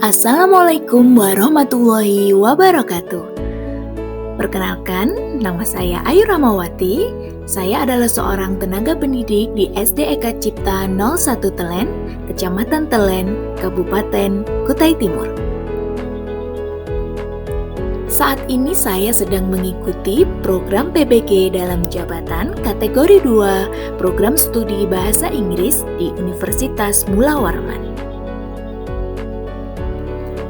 Assalamualaikum warahmatullahi wabarakatuh. Perkenalkan, nama saya Ayu Ramawati. Saya adalah seorang tenaga pendidik di SD Eka Cipta 01 Telen, Kecamatan Telen, Kabupaten Kutai Timur. Saat ini saya sedang mengikuti program PBG dalam jabatan kategori 2 Program Studi Bahasa Inggris di Universitas Mula Warman.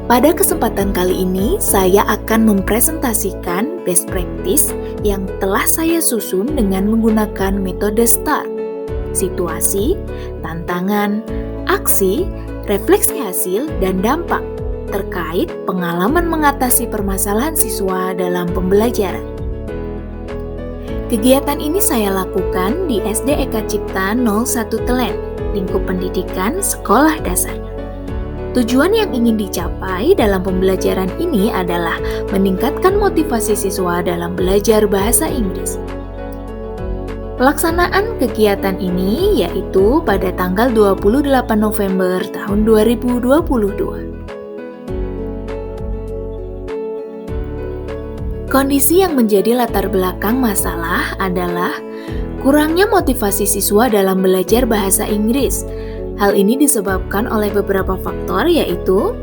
Pada kesempatan kali ini, saya akan mempresentasikan best practice yang telah saya susun dengan menggunakan metode STAR: situasi, tantangan, aksi, refleksi hasil, dan dampak terkait pengalaman mengatasi permasalahan siswa dalam pembelajaran. Kegiatan ini saya lakukan di SD Eka Cipta 01 Telen, lingkup pendidikan sekolah dasar. Tujuan yang ingin dicapai dalam pembelajaran ini adalah meningkatkan motivasi siswa dalam belajar bahasa Inggris. Pelaksanaan kegiatan ini yaitu pada tanggal 28 November tahun 2022. Kondisi yang menjadi latar belakang masalah adalah kurangnya motivasi siswa dalam belajar bahasa Inggris. Hal ini disebabkan oleh beberapa faktor, yaitu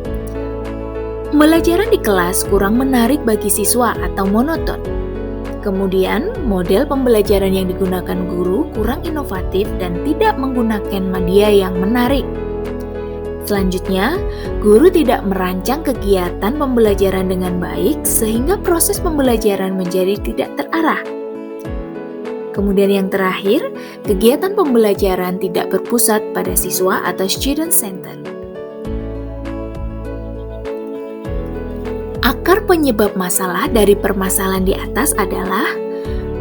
pembelajaran di kelas kurang menarik bagi siswa atau monoton. Kemudian, model pembelajaran yang digunakan guru kurang inovatif dan tidak menggunakan media yang menarik. Selanjutnya, guru tidak merancang kegiatan pembelajaran dengan baik sehingga proses pembelajaran menjadi tidak terarah. Kemudian yang terakhir, kegiatan pembelajaran tidak berpusat pada siswa atau student center. Akar penyebab masalah dari permasalahan di atas adalah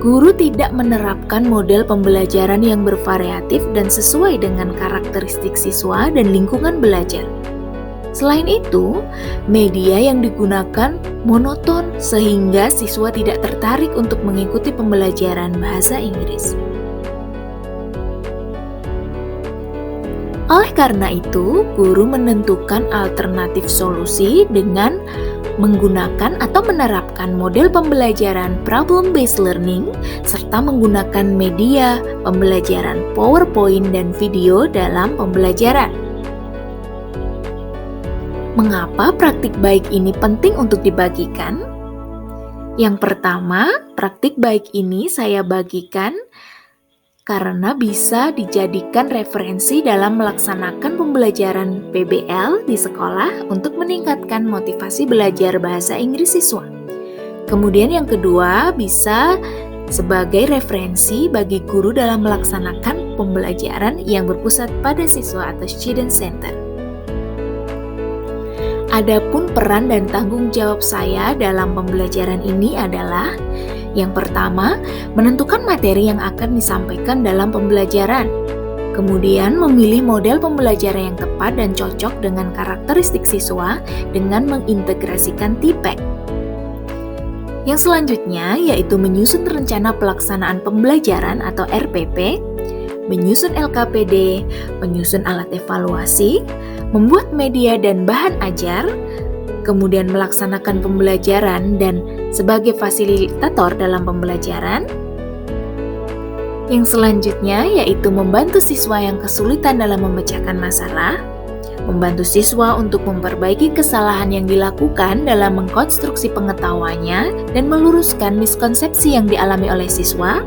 guru tidak menerapkan model pembelajaran yang bervariatif dan sesuai dengan karakteristik siswa dan lingkungan belajar. Selain itu, media yang digunakan monoton sehingga siswa tidak tertarik untuk mengikuti pembelajaran bahasa Inggris. Oleh karena itu, guru menentukan alternatif solusi dengan menggunakan atau menerapkan model pembelajaran problem-based learning serta menggunakan media pembelajaran PowerPoint dan video dalam pembelajaran. Mengapa praktik baik ini penting untuk dibagikan? Yang pertama, praktik baik ini saya bagikan karena bisa dijadikan referensi dalam melaksanakan pembelajaran PBL di sekolah untuk meningkatkan motivasi belajar bahasa Inggris siswa. Kemudian yang kedua, bisa sebagai referensi bagi guru dalam melaksanakan pembelajaran yang berpusat pada siswa atau student center. Adapun peran dan tanggung jawab saya dalam pembelajaran ini adalah: yang pertama, menentukan materi yang akan disampaikan dalam pembelajaran. Kemudian, memilih model pembelajaran yang tepat dan cocok dengan karakteristik siswa dengan mengintegrasikan TPEC. Yang selanjutnya yaitu menyusun rencana pelaksanaan pembelajaran atau RPP, menyusun LKPD, menyusun alat evaluasi, membuat media dan bahan ajar, kemudian melaksanakan pembelajaran dan sebagai fasilitator dalam pembelajaran. Yang selanjutnya yaitu membantu siswa yang kesulitan dalam memecahkan masalah, membantu siswa untuk memperbaiki kesalahan yang dilakukan dalam mengkonstruksi pengetahuannya dan meluruskan miskonsepsi yang dialami oleh siswa,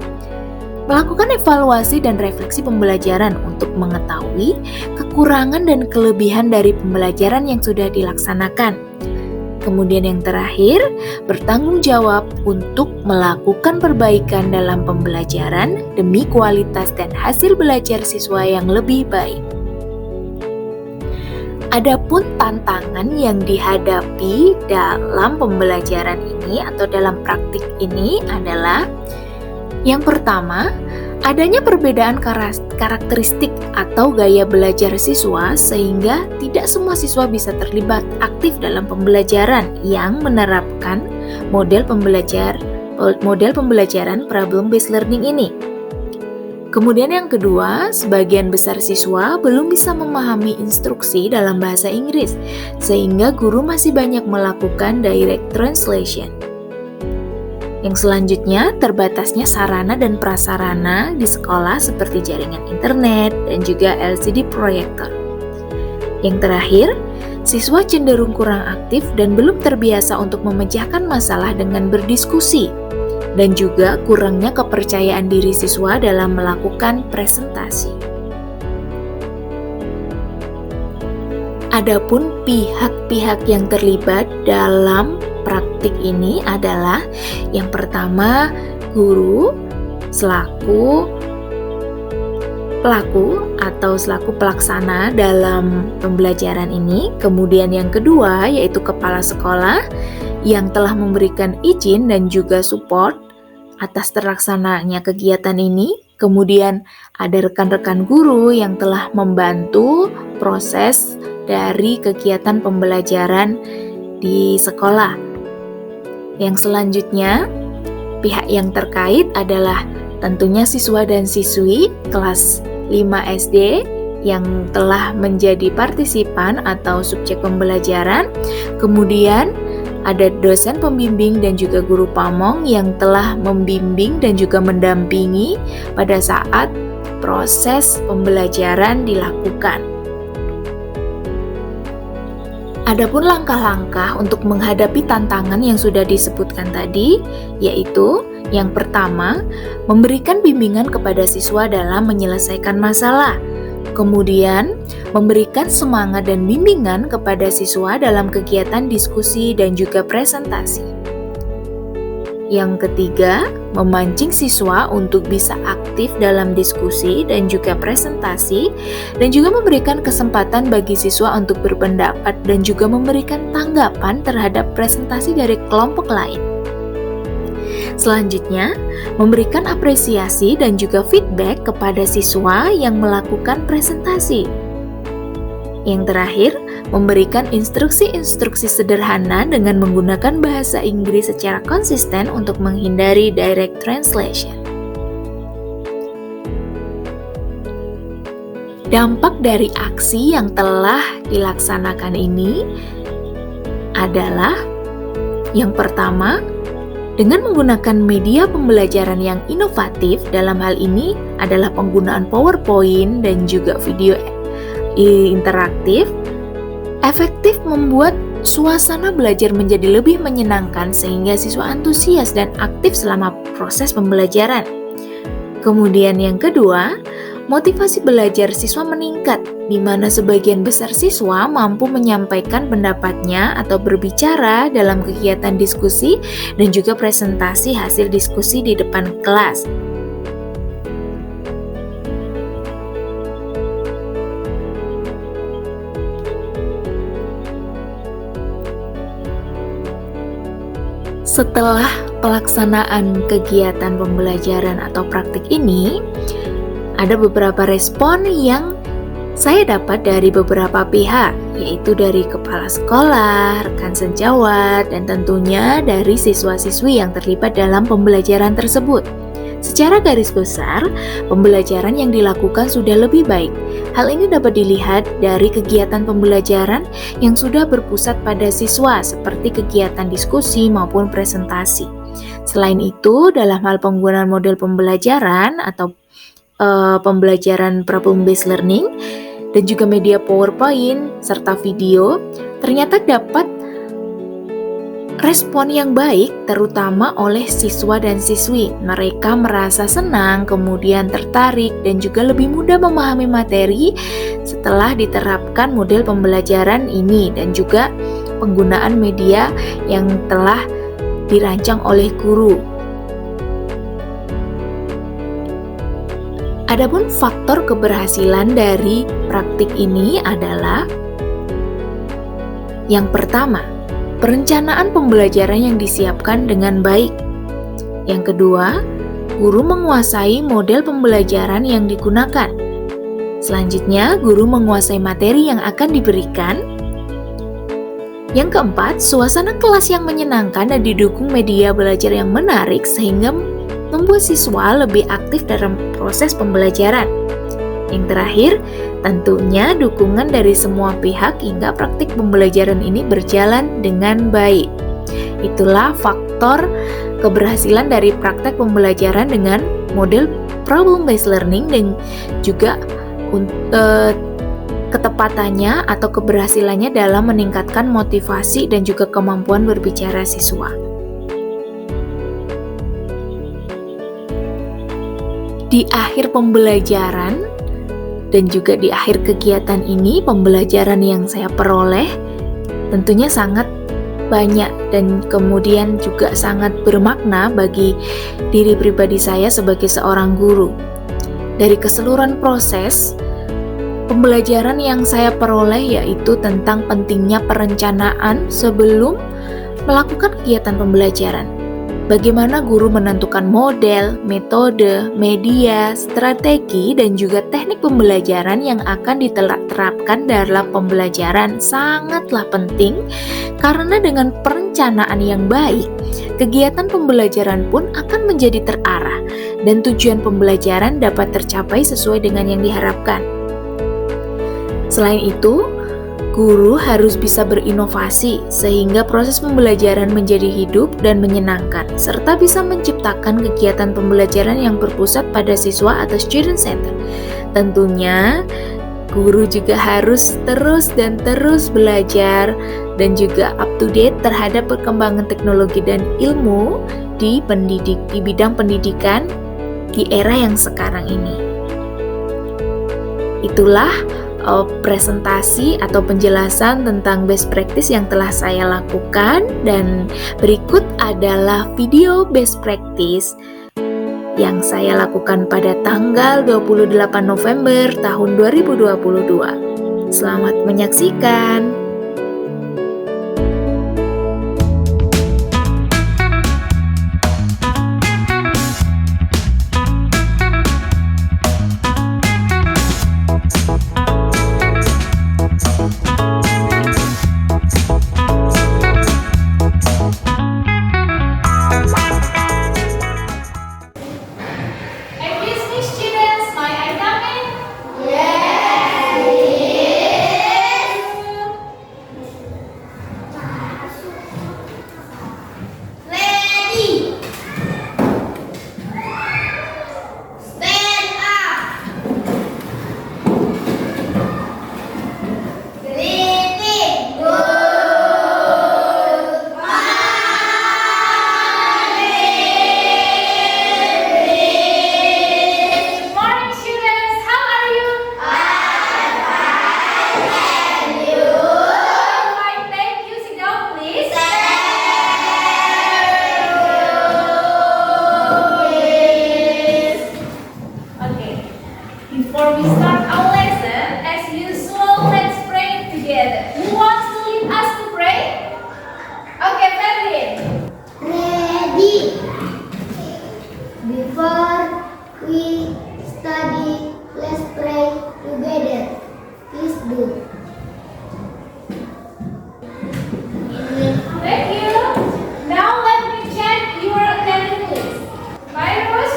melakukan evaluasi dan refleksi pembelajaran untuk mengetahui kekurangan dan kelebihan dari pembelajaran yang sudah dilaksanakan. Kemudian yang terakhir, bertanggung jawab untuk melakukan perbaikan dalam pembelajaran demi kualitas dan hasil belajar siswa yang lebih baik. Adapun tantangan yang dihadapi dalam pembelajaran ini atau dalam praktik ini adalah: yang pertama, adanya perbedaan karakteristik atau gaya belajar siswa sehingga tidak semua siswa bisa terlibat aktif dalam pembelajaran yang menerapkan model pembelajaran problem-based learning ini. Kemudian yang kedua, sebagian besar siswa belum bisa memahami instruksi dalam bahasa Inggris, sehingga guru masih banyak melakukan direct translation. Yang selanjutnya, terbatasnya sarana dan prasarana di sekolah seperti jaringan internet dan juga LCD proyektor. Yang terakhir, siswa cenderung kurang aktif dan belum terbiasa untuk memecahkan masalah dengan berdiskusi, dan juga kurangnya kepercayaan diri siswa dalam melakukan presentasi. Adapun pihak-pihak yang terlibat dalam praktik ini adalah yang pertama, guru selaku pelaku atau selaku pelaksana dalam pembelajaran ini. Kemudian yang kedua yaitu kepala sekolah yang telah memberikan izin dan juga support atas terlaksananya kegiatan ini. Kemudian ada rekan-rekan guru yang telah membantu proses dari kegiatan pembelajaran di sekolah. Yang selanjutnya, pihak yang terkait adalah tentunya siswa dan siswi kelas 5 SD yang telah menjadi partisipan atau subjek pembelajaran. Kemudian ada dosen pembimbing dan juga guru pamong yang telah membimbing dan juga mendampingi pada saat proses pembelajaran dilakukan. Adapun langkah-langkah untuk menghadapi tantangan yang sudah disebutkan tadi, yaitu yang pertama, memberikan bimbingan kepada siswa dalam menyelesaikan masalah. Kemudian, memberikan semangat dan bimbingan kepada siswa dalam kegiatan diskusi dan juga presentasi. Yang ketiga, memancing siswa untuk bisa aktif dalam diskusi dan juga presentasi, dan juga memberikan kesempatan bagi siswa untuk berpendapat dan juga memberikan tanggapan terhadap presentasi dari kelompok lain. Selanjutnya, memberikan apresiasi dan juga feedback kepada siswa yang melakukan presentasi. Yang terakhir, memberikan instruksi-instruksi sederhana dengan menggunakan bahasa Inggris secara konsisten untuk menghindari direct translation. Dampak dari aksi yang telah dilaksanakan ini adalah yang pertama, dengan menggunakan media pembelajaran yang inovatif, dalam hal ini adalah penggunaan PowerPoint dan juga video interaktif, efektif membuat suasana belajar menjadi lebih menyenangkan sehingga siswa antusias dan aktif selama proses pembelajaran. Kemudian yang kedua, motivasi belajar siswa meningkat, di mana sebagian besar siswa mampu menyampaikan pendapatnya atau berbicara dalam kegiatan diskusi dan juga presentasi hasil diskusi di depan kelas. Setelah pelaksanaan kegiatan pembelajaran atau praktik ini, ada beberapa respon yang saya dapat dari beberapa pihak, yaitu dari kepala sekolah, rekan sejawat, dan tentunya dari siswa-siswi yang terlibat dalam pembelajaran tersebut. Secara garis besar, pembelajaran yang dilakukan sudah lebih baik. Hal ini dapat dilihat dari kegiatan pembelajaran yang sudah berpusat pada siswa, seperti kegiatan diskusi maupun presentasi. Selain itu, dalam hal penggunaan model pembelajaran atau pembelajaran problem-based learning dan juga media PowerPoint serta video, ternyata dapat respon yang baik terutama oleh siswa dan siswi. Mereka merasa senang, kemudian tertarik dan juga lebih mudah memahami materi setelah diterapkan model pembelajaran ini dan juga penggunaan media yang telah dirancang oleh guru. Adapun faktor keberhasilan dari praktik ini adalah yang pertama, perencanaan pembelajaran yang disiapkan dengan baik. Yang kedua, guru menguasai model pembelajaran yang digunakan. Selanjutnya, guru menguasai materi yang akan diberikan. Yang keempat, suasana kelas yang menyenangkan dan didukung media belajar yang menarik sehingga membuat membuat siswa lebih aktif dalam proses pembelajaran. Yang terakhir, tentunya dukungan dari semua pihak hingga praktik pembelajaran ini berjalan dengan baik. Itulah faktor keberhasilan dari praktek pembelajaran dengan model problem-based learning dan juga ketepatannya atau keberhasilannya dalam meningkatkan motivasi dan juga kemampuan berbicara siswa. Di akhir pembelajaran dan juga di akhir kegiatan ini, pembelajaran yang saya peroleh tentunya sangat banyak dan kemudian juga sangat bermakna bagi diri pribadi saya sebagai seorang guru. Dari keseluruhan proses, pembelajaran yang saya peroleh yaitu tentang pentingnya perencanaan sebelum melakukan kegiatan pembelajaran. Bagaimana guru menentukan model, metode, media, strategi, dan juga teknik pembelajaran yang akan diterapkan dalam pembelajaran sangatlah penting, karena dengan perencanaan yang baik, kegiatan pembelajaran pun akan menjadi terarah dan tujuan pembelajaran dapat tercapai sesuai dengan yang diharapkan. Selain itu, guru harus bisa berinovasi sehingga proses pembelajaran menjadi hidup dan menyenangkan, serta bisa menciptakan kegiatan pembelajaran yang berpusat pada siswa atau student center. Tentunya, guru juga harus terus belajar dan juga up to date terhadap perkembangan teknologi dan ilmu di bidang pendidikan di era yang sekarang ini. Itulah presentasi atau penjelasan tentang best practice yang telah saya lakukan, dan berikut adalah video best practice yang saya lakukan pada tanggal 28 November tahun 2022. Selamat menyaksikan. Before we start our lesson, as usual, let's pray together. Who wants to lead us to pray? Okay, Ferdin. Ready. Before we study, let's pray together. Please do. Thank you. Now let me check your attendance list. Virus,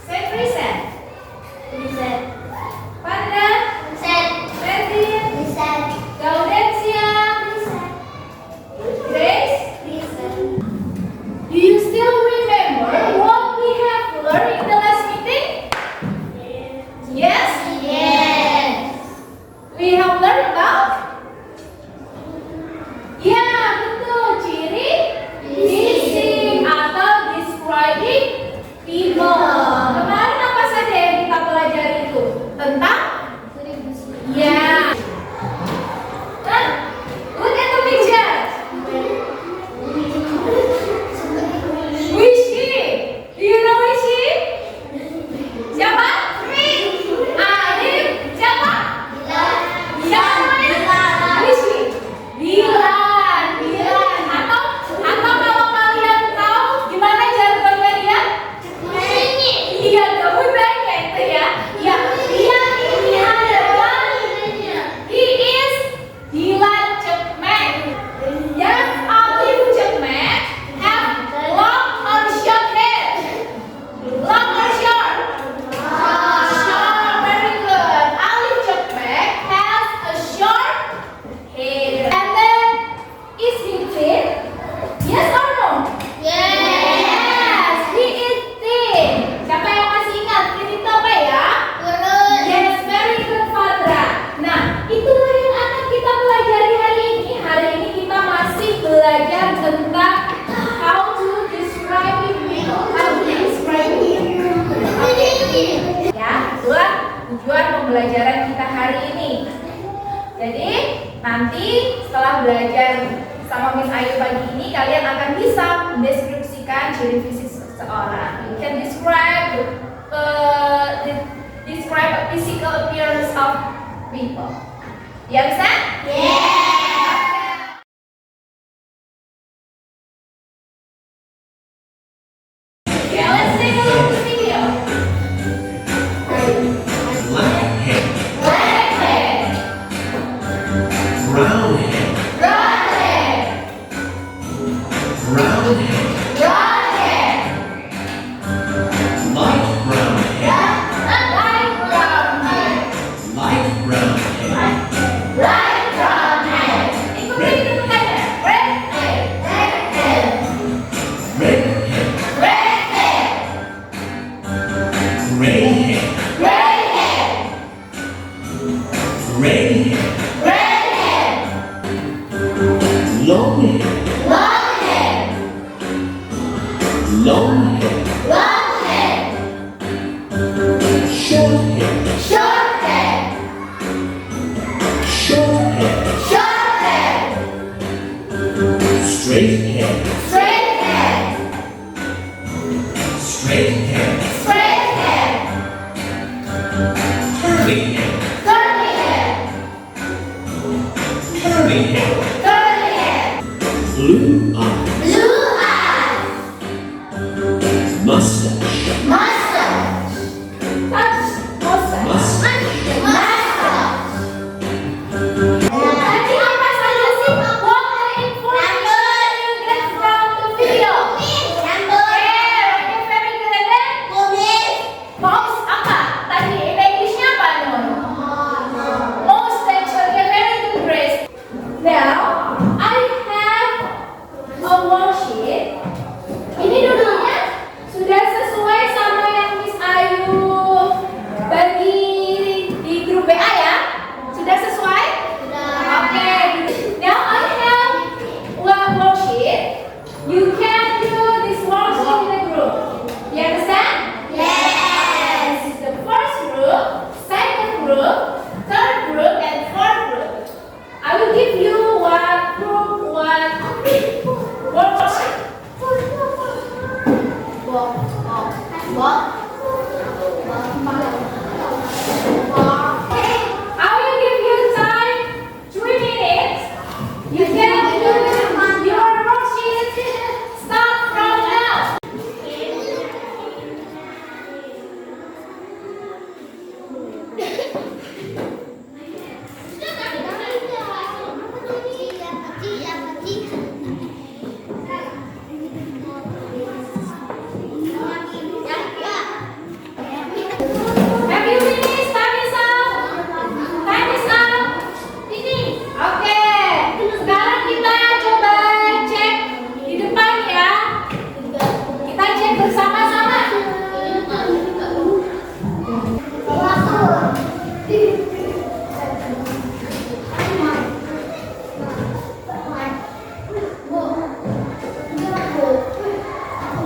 set reset. Reset. Panda, Reset. Ferdin, Reset. pembelajaran kita hari ini. Jadi nanti setelah belajar sama Miss Ayu pagi ini, kalian akan bisa mendeskripsikan ciri fisik seseorang. You can describe a physical appearance of people. You understand? Okay, let's take a look at the video. Black hair, Black hair, brown hair, brown hair, brown hair, brown hair, light brown hair, light brown hair, light brown hair, light brown hair. Ikuti hitungannya. Red hair, red hair, red hair, red hair, gray hair, gray hair, gray hair, red hair, long hair, long hair, long hair, long hair, short hair, short hair, short hair, short hair, straight hair, straight hair, straight hair, straight hair, curly hair, curly hair, curly hair, curly hair, blue eyes, blue eyes, mustache, mustache, mustache, mustache, Nanti apa saja sih what the information you get from the video? Okay, very good. And then most apa? Tadi in Englishnya apa Nur? Most actually. Okay, very good, Grace. Now I have a worksheet. Ini dulunya sudah sesuai sama yang Miss Ayu bagi di grup BA ya? Sudah sesuai? Okay. Now I have one worksheet. You can do this worksheet in a group. You understand? This is the first group, second group, third group, and fourth group. I will give you one group, one worksheet. I will give you time 3 minutes. You can do your worksheet. Start from now. Have you finished? Time is up. Time is up. Oke. Sekarang kita coba cek di depan ya. Kita cek bersama-sama.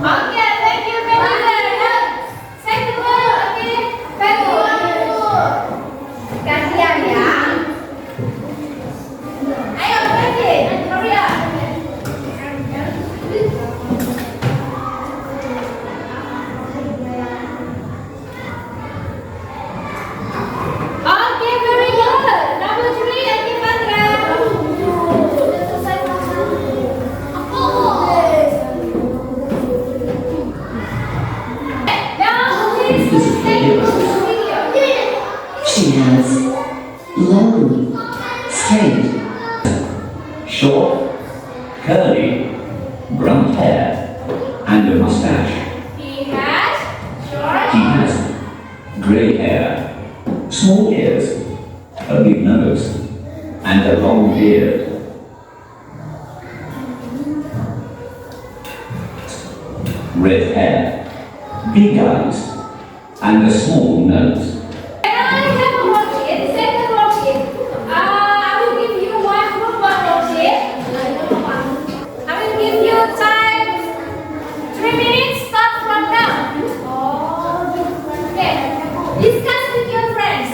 Oke, thank you very much. Second one, oke. Bagus. Gantian ya. Ayo lagi, hurry up. Oke, very good. Number 3, Andi Pandra. Now please take a look at the video. She has long, straight, short, curly, brown hair, and a mustache. He has short, He has grey hair, small ears, a big nose, and a long beard. Red hair, big eyes, and a small nose. and I have a worksheet, second worksheet. I will give you one group, one worksheet. I will give you time 3 minutes. Start from now. Okay. Discuss with your friends.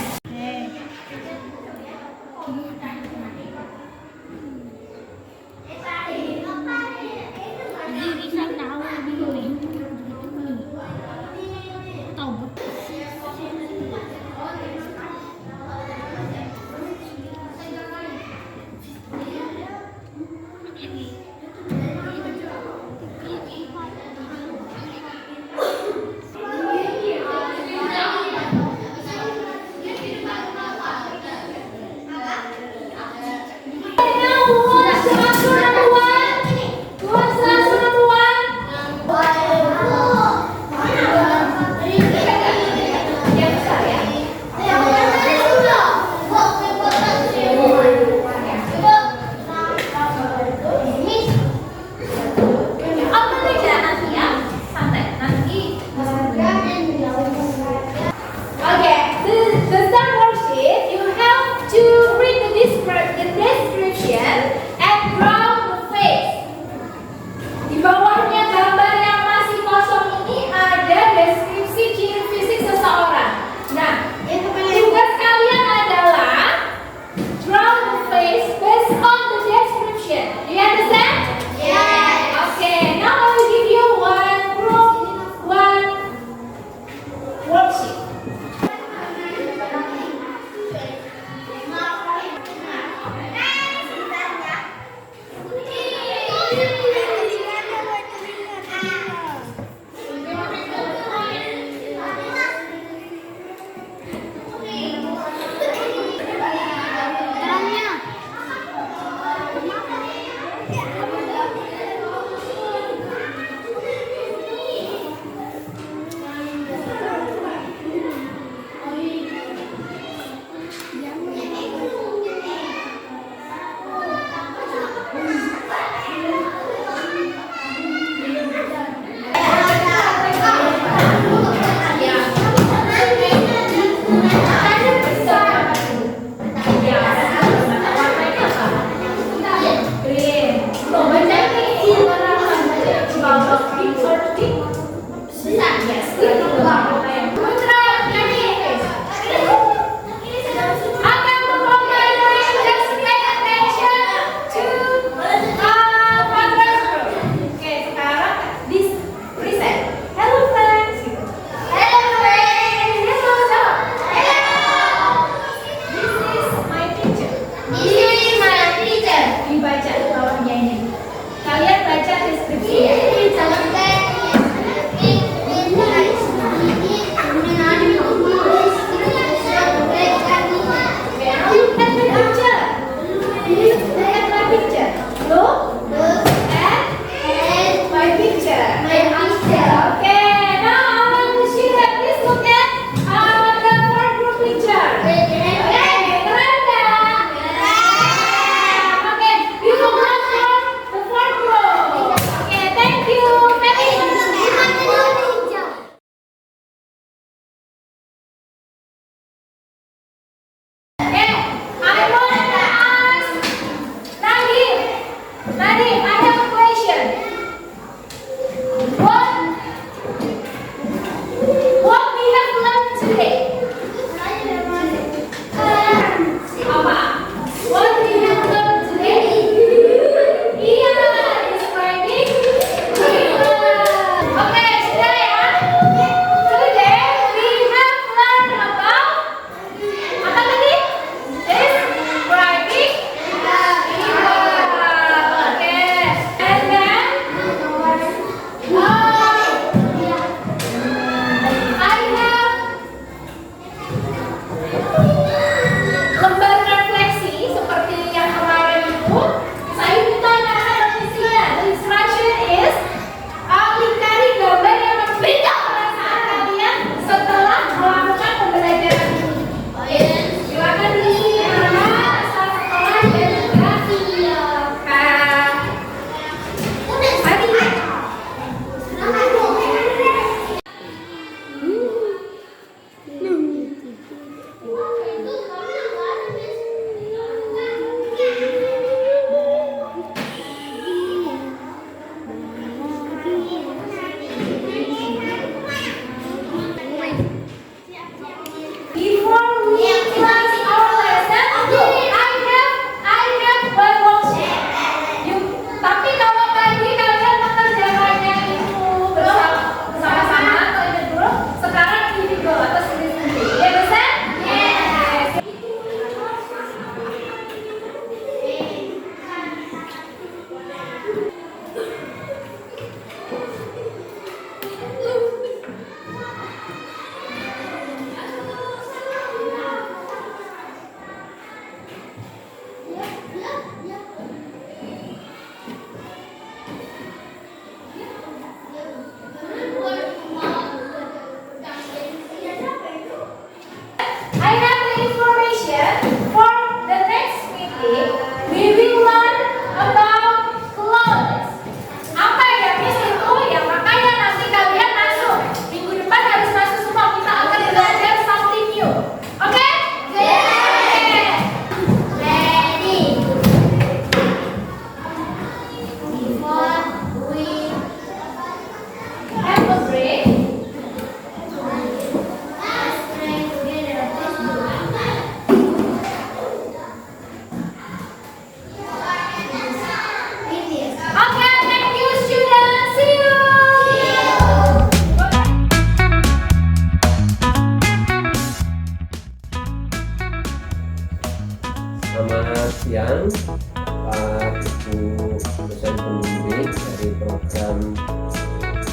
Selamat siang Pak Ibu dosen pembimbing dari program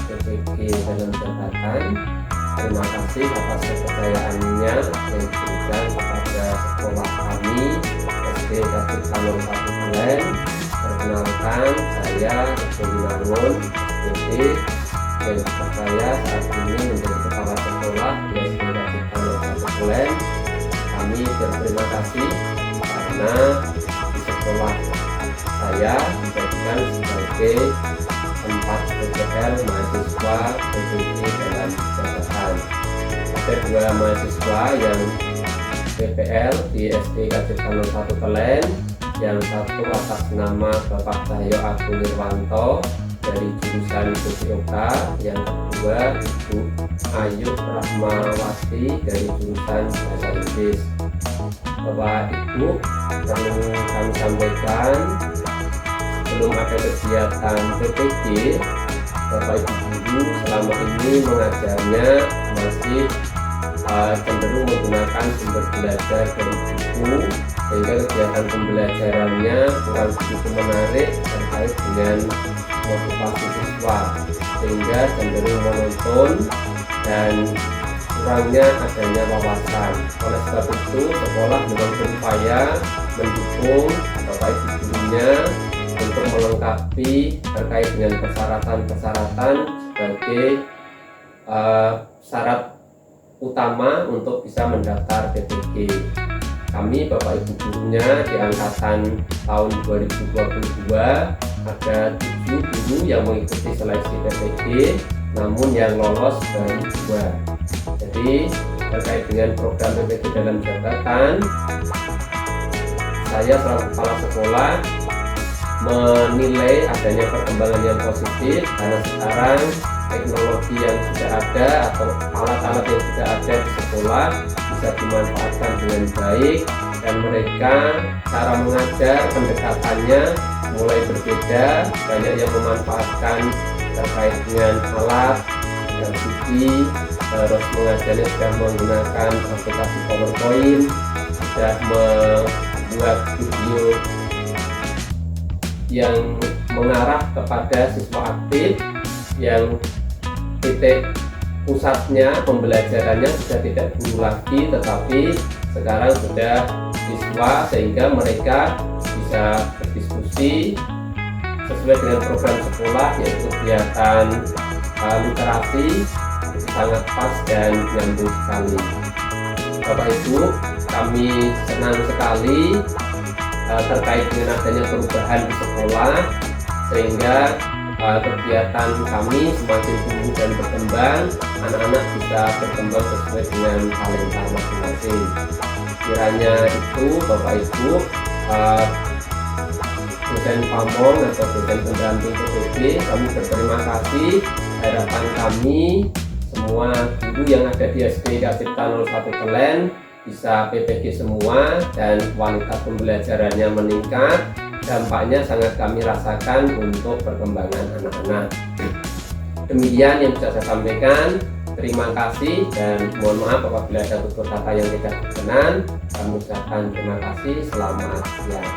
PPG dalam jabatan. Terima kasih atas kepercayaannya yang diberikan kepada sekolah kami SD Datuk Tanur 1 Kelen. Perkenalkan, saya Winarwon SPD dan saya saat ini menjadi kepala sekolah di SD Datuk Tanur 1 Kelen. Kami berterima kasih karena di sekolah saya dijadikan sebagai tempat PPL mahasiswa PPG dalam jabatan. Ada 2 mahasiswa yang PPL di SD Datuk Tanur 1 Kelen, yang satu atas nama Bapak Cahyo Agung Nirwanto dari jurusan PPOK, yang kedua Ibu Ayu Rahmawati dari jurusan Bahasa Inggris. Bapak Ibu, perlu kami sampaikan, belum ada kegiatan PPG, Bapak Ibu guru selama ini mengajarnya masih cenderung menggunakan sumber belajar dari buku, sehingga kegiatan pembelajarannya kurang begitu menarik terkait dengan motivasi siswa, sehingga cenderung monoton dan kurangnya adanya wawasan. Oleh sebab itu, sekolah memang berupaya mendukung Bapak Ibu gurunya untuk melengkapi terkait dengan persyaratan-persyaratan sebagai syarat utama untuk bisa mendaftar PPG. Kami Bapak Ibu gurunya di angkatan tahun 2022 ada 7 guru yang mengikuti seleksi PPG, namun yang lolos baru 2. Jadi terkait dengan program PPG dalam jabatan, saya selaku kepala sekolah menilai adanya perkembangan yang positif karena sekarang teknologi yang sudah ada atau alat-alat yang sudah ada di sekolah bisa dimanfaatkan dengan baik, dan mereka cara mengajar pendekatannya mulai berbeda. Banyak yang memanfaatkan terkait dengan alat dan TV, terus mengajarnya sudah menggunakan aplikasi PowerPoint, sudah membuat video yang mengarah kepada siswa aktif, yang titik pusatnya pembelajarannya sudah tidak guru lagi, tetapi sekarang sudah siswa, sehingga mereka bisa berdiskusi sesuai dengan program sekolah, yaitu kegiatan literasi. Sangat pas dan nyambung sekali. Bapak Ibu, kami senang sekali terkait dengan adanya perubahan di sekolah, sehingga kegiatan kami semakin tumbuh dan berkembang. Anak-anak bisa berkembang sesuai dengan talenta masing-masing. Kiranya itu Bapak Ibu, dosen pamong atau dosen pendamping PPG, kami berterima kasih. Harapan kami semua guru yang ada di SD Datuk Tanur 1 Kelen bisa PPG semua dan kualitas pembelajarannya meningkat. Dampaknya sangat kami rasakan untuk perkembangan anak-anak. Demikian yang bisa saya sampaikan. Terima kasih dan mohon maaf apabila ada tutur kata yang tidak berkenan. Kami ucapkan terima kasih. Selamat siang.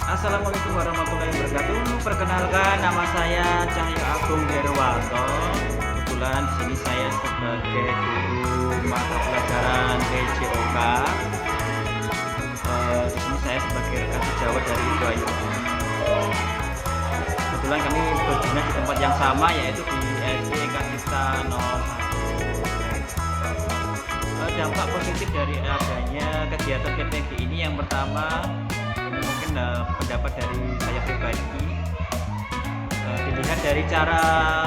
Assalamualaikum warahmatullahi wabarakatuh. Perkenalkan, nama saya Cahyo Agung Nirwanto. Kebetulan di sini saya sebagai guru mata pelajaran PJOK. Di sini saya sebagai rekan sejawat dari Ibu Ayu. Kebetulan kami berdinas di tempat yang sama, yaitu di SD Kasita 01. Dampak positif dari adanya kegiatan PPG ini, yang pertama mungkin pendapat dari saya pribadi, dilihat dari cara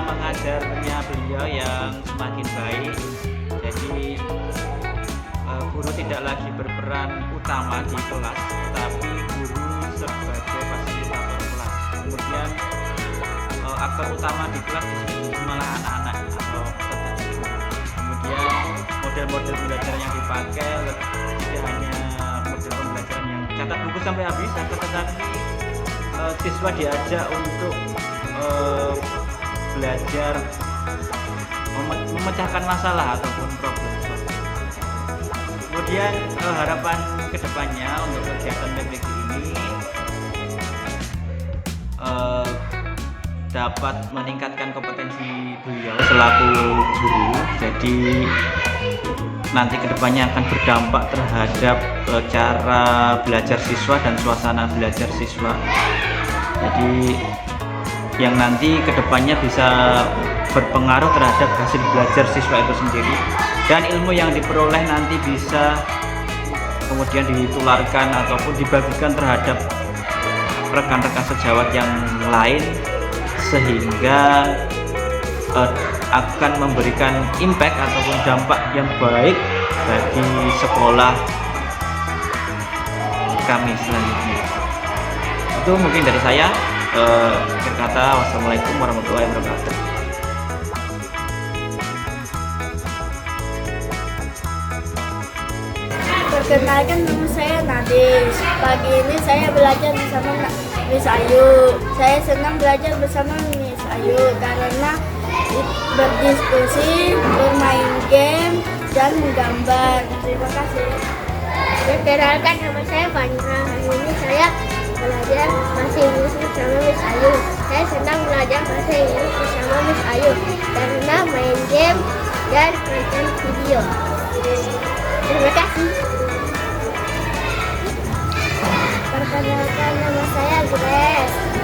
mengajarnya beliau yang semakin baik. Jadi guru tidak lagi berperan utama di kelas, tapi guru sebagai fasilitator kelas. Kemudian aktor utama di kelas malah anak-anak atau peserta didik. Kemudian model-model pembelajaran yang dipakai tidak hanya model pembelajaran yang catat buku sampai habis, tetapi siswa diajak untuk belajar memecahkan masalah ataupun problem solving. Kemudian harapan kedepannya untuk kegiatan PPG ini dapat meningkatkan kompetensi beliau selaku guru. Jadi nanti kedepannya akan berdampak terhadap cara belajar siswa dan suasana belajar siswa. Jadi yang nanti kedepannya bisa berpengaruh terhadap hasil belajar siswa itu sendiri, dan ilmu yang diperoleh nanti bisa kemudian ditularkan ataupun dibagikan terhadap rekan-rekan sejawat yang lain, sehingga akan memberikan impact ataupun dampak yang baik bagi sekolah kami selanjutnya. Itu mungkin dari saya. Akhir kata, wassalamualaikum warahmatullahi wabarakatuh. Perkenalkan, nama saya Nadis. Pagi ini saya belajar bersama Miss Ayu. Saya senang belajar bersama Miss Ayu karena berdiskusi, bermain game, dan menggambar. Terima kasih. Perkenalkan, nama saya Fania. Hari ini saya belajar bahasa Inggris bersama Miss Ayu. Saya senang belajar bahasa Inggris bersama Miss Ayu karena main game dan nonton video. Terima kasih. Perkenalkan, nama saya Grace.